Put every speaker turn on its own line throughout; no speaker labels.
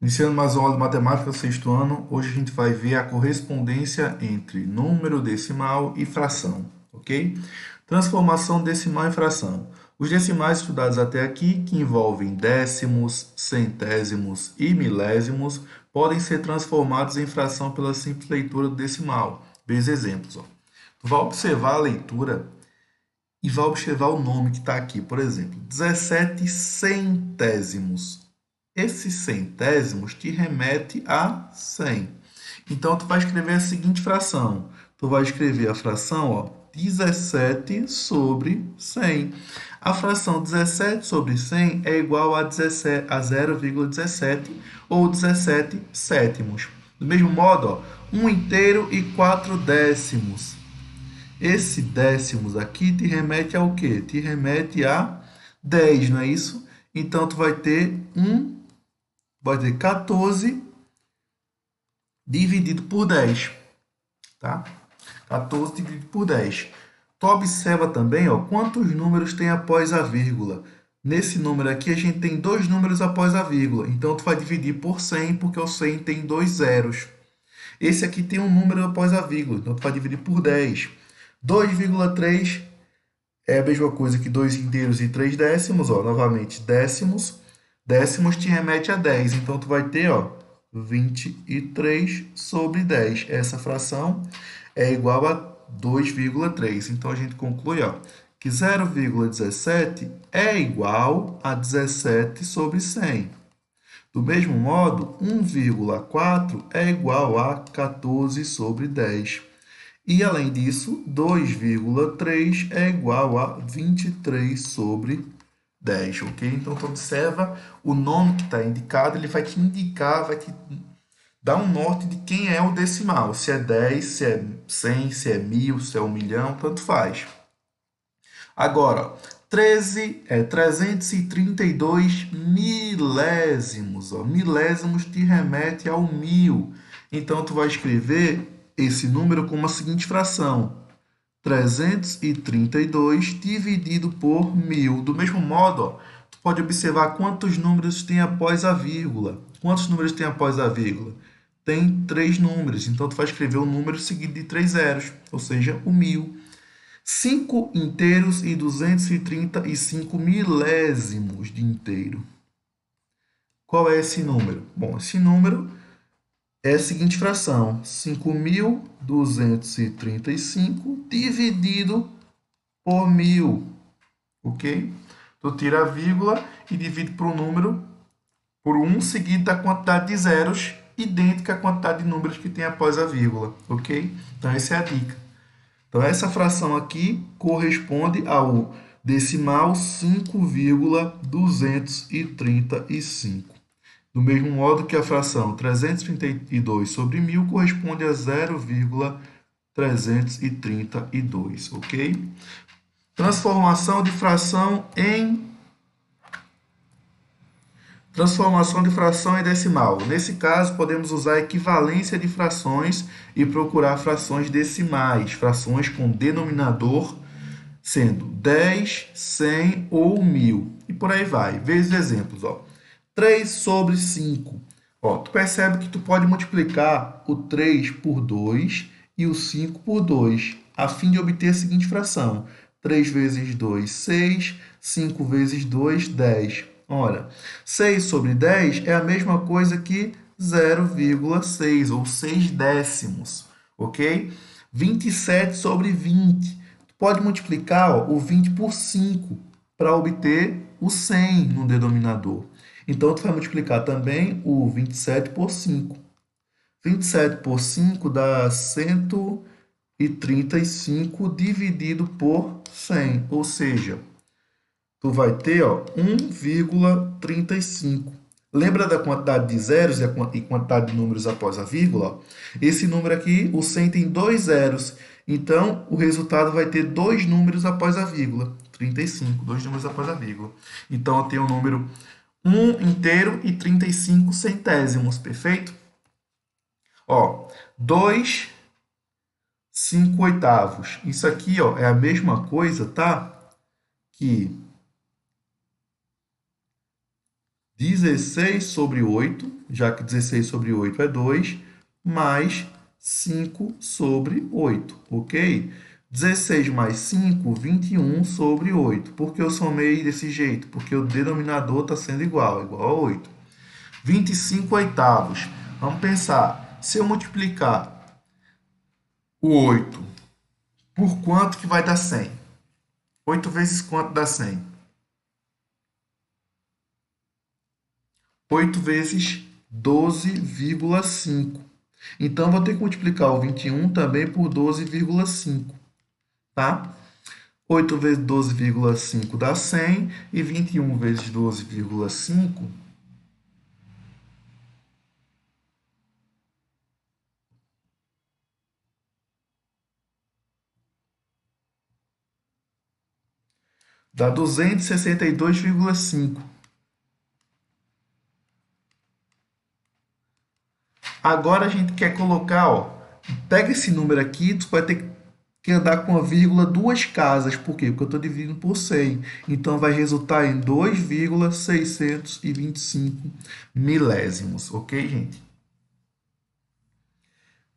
Iniciando mais uma aula de matemática, sexto ano, hoje a gente vai ver a correspondência entre número decimal e fração, ok? Transformação decimal em fração. Os decimais estudados até aqui, que envolvem décimos, centésimos e milésimos, podem ser transformados em fração pela simples leitura do decimal. Veja exemplos. Ó. Tu vai observar a leitura e vai observar o nome que está aqui. Por exemplo, 17 centésimos. Esse centésimos te remete a 100. Então, tu vai escrever a seguinte fração. Tu vai escrever a fração, ó, 17 sobre 100. A fração 17 sobre 100 é igual a 0,17 ou 17 sétimos. Do mesmo modo, ó, 1 inteiro e 4 décimos. Esse décimos aqui te remete ao quê? Te remete a 10, não é isso? Então, tu vai ter 14 dividido por 10, tá? 14 dividido por 10. Tu observa também, ó, quantos números tem após a vírgula. Nesse número aqui, a gente tem dois números após a vírgula. Então, tu vai dividir por 100, porque o 100 tem dois zeros. Esse aqui tem um número após a vírgula. Então, tu vai dividir por 10. 2,3 é a mesma coisa que 2 inteiros e 3 décimos. Ó, novamente, décimos. Décimos te remete a 10. Então, tu vai ter, ó, 23 sobre 10. Essa fração é igual a 2,3. Então, a gente conclui, ó, que 0,17 é igual a 17 sobre 100. Do mesmo modo, 1,4 é igual a 14 sobre 10. E, além disso, 2,3 é igual a 23 sobre 10, ok? Então, tu observa o nome que está indicado, ele vai te indicar, vai te dar um norte de quem é o decimal. Se é 10, se é 100, se é 1000, se é 1 milhão, tanto faz. Agora, 332 milésimos. Ó. Milésimos te remete ao 1000. Então, tu vai escrever esse número com a seguinte fração. 332 dividido por 1000. Do mesmo modo, ó, tu pode observar quantos números tem após a vírgula. Quantos números tem após a vírgula? Tem 3 números. Então, tu vai escrever o número seguido de 3 zeros, ou seja, o 1000. 5 inteiros e 235 milésimos de inteiro. Qual é esse número? Bom, esse número é a seguinte fração: 5.235 dividido por 1000, ok? Tu tira a vírgula e divide por um número por 1 seguido da quantidade de zeros idêntica à quantidade de números que tem após a vírgula, ok? Então, essa é a dica. Então, essa fração aqui corresponde ao decimal 5,235. Do mesmo modo que a fração 332 sobre 1000 corresponde a 0,332, ok? Transformação de fração em decimal. Nesse caso, podemos usar a equivalência de frações e procurar frações decimais, frações com denominador sendo 10, 100 ou 1000. E por aí vai. Veja os exemplos. Ó. 3 sobre 5. Ó, tu percebe que tu pode multiplicar o 3 por 2 e o 5 por 2, a fim de obter a seguinte fração. 3 vezes 2, 6. 5 vezes 2, 10. Ora, 6 sobre 10 é a mesma coisa que 0,6, ou 6 décimos, ok? 27 sobre 20. Tu pode multiplicar, ó, o 20 por 5 para obter o 100 no denominador. Então, tu vai multiplicar também o 27 por 5. 27 por 5 dá 135 dividido por 100, ou seja, tu vai ter, ó, 1,35. Lembra da quantidade de zeros e quantidade de números após a vírgula? Esse número aqui, o 100 tem dois zeros. Então, o resultado vai ter dois números após a vírgula. 35, dois números após a vírgula. Então, eu tenho o número 1 inteiro e 35 centésimos, perfeito? Ó, 2, 5 oitavos. Isso aqui, ó, é a mesma coisa, tá? Que 16 sobre 8, já que 16 sobre 8 é 2, mais 5 sobre 8, ok? 16 mais 5, 21 sobre 8. Por que eu somei desse jeito? Porque o denominador está sendo igual a 8. 25 oitavos. Vamos pensar, se eu multiplicar o 8 por quanto que vai dar 100? 8 vezes quanto dá 100? 8 vezes 12,5. Então, vou ter que multiplicar o 21 também por 12,5, tá? 8 vezes 12,5 dá 100 e 21 vezes 12,5 dá 262,5. Agora a gente quer colocar, ó, pega esse número aqui, tu vai ter que andar com a vírgula duas casas. Por quê? Porque eu estou dividindo por 100. Então, vai resultar em 2,625 milésimos. Ok, gente?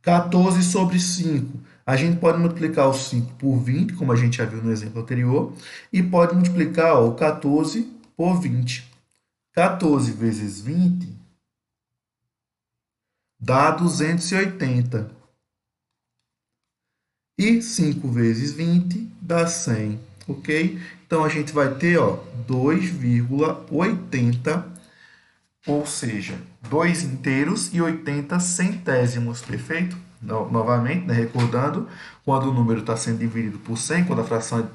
14 sobre 5. A gente pode multiplicar o 5 por 20, como a gente já viu no exemplo anterior, e pode multiplicar ó, o 14 por 20. 14 vezes 20 dá 280. E 5 vezes 20 dá 100, ok? Então, a gente vai ter ó, 2,80, ou seja, 2 inteiros e 80 centésimos, perfeito? Novamente, né, recordando, quando o número está sendo dividido por 100, quando a fração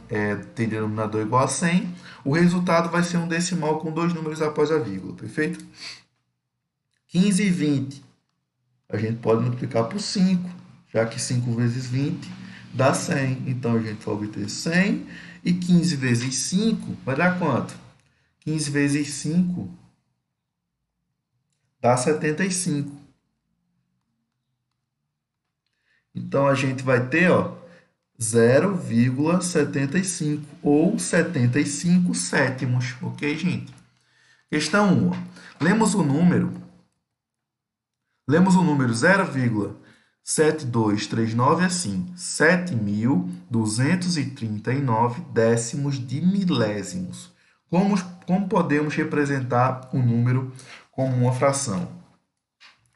tem denominador igual a 100, o resultado vai ser um decimal com dois números após a vírgula, perfeito? 15 e 20, a gente pode multiplicar por 5, já que 5 vezes 20 dá 100. Então, a gente vai obter 100 e 15 vezes 5 vai dar quanto? 15 vezes 5 dá 75. Então, a gente vai ter ó, 0,75 ou 75 sétimos. Ok, gente? Questão 1. Lemos o número 0,7239 assim, 7.239 décimos de milésimos. Como podemos representar o número como uma fração?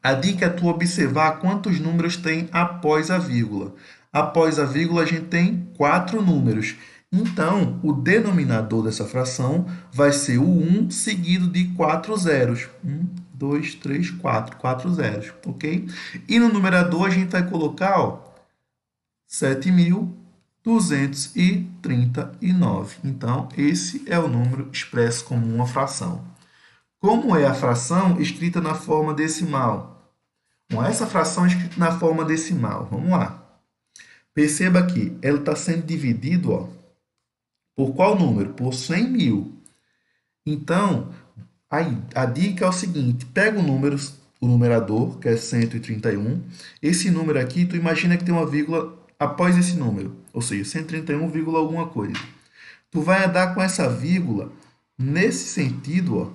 A dica é tu observar quantos números tem após a vírgula. Após a vírgula, a gente tem 4 números. Então, o denominador dessa fração vai ser o 1 seguido de 4 zeros. 1, 2, 3, 4. 4 zeros, ok? E no numerador, a gente vai colocar ó, 7.239. Então, esse é o número expresso como uma fração. Como é a fração escrita na forma decimal? Bom, essa fração é escrita na forma decimal. Vamos lá. Perceba que ela está sendo dividido ó, por qual número? Por 100 mil. Então, a dica é o seguinte. Pega o numerador, que é 131. Esse número aqui, tu imagina que tem uma vírgula após esse número. Ou seja, 131, alguma coisa. Tu vai andar com essa vírgula nesse sentido, ó.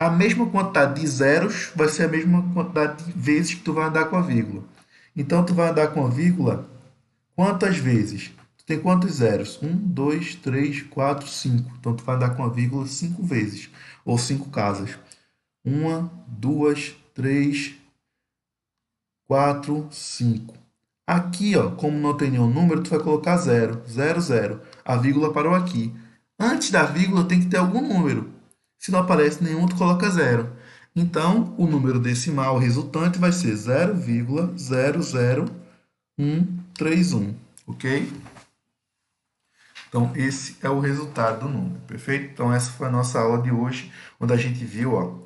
A mesma quantidade de zeros vai ser a mesma quantidade de vezes que tu vai andar com a vírgula. Então, tu vai andar com a vírgula quantas vezes? Tu tem quantos zeros? 1, 2, 3, 4, 5. Então, tu vai andar com a vírgula 5 vezes, ou 5 casas. 1, 2, 3, 4, 5. Aqui, ó, como não tem nenhum número, tu vai colocar 0, 0, 0. A vírgula parou aqui. Antes da vírgula tem que ter algum número. Se não aparece nenhum, tu coloca 0. Então, o número decimal resultante vai ser 0,00131, ok? Então, esse é o resultado do número, perfeito? Então, essa foi a nossa aula de hoje, onde a gente viu ó,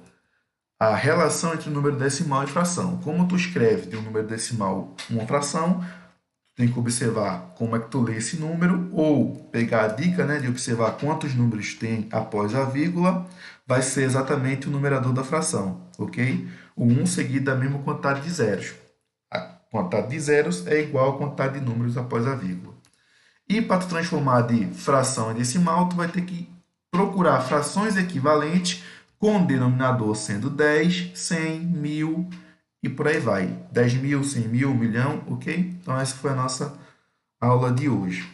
a relação entre o número decimal e fração. Como tu escreve de um número decimal uma fração, tem que observar como é que tu lê esse número, ou pegar a dica né, de observar quantos números tem após a vírgula, vai ser exatamente o numerador da fração, ok? O 1 seguido da mesma quantidade de zeros. A quantidade de zeros é igual à quantidade de números após a vírgula. E para tu transformar de fração em decimal, tu vai ter que procurar frações equivalentes com o denominador sendo 10, 100, 1000 e por aí vai. 10.000, 100.000, 1 milhão, ok? Então, essa foi a nossa aula de hoje.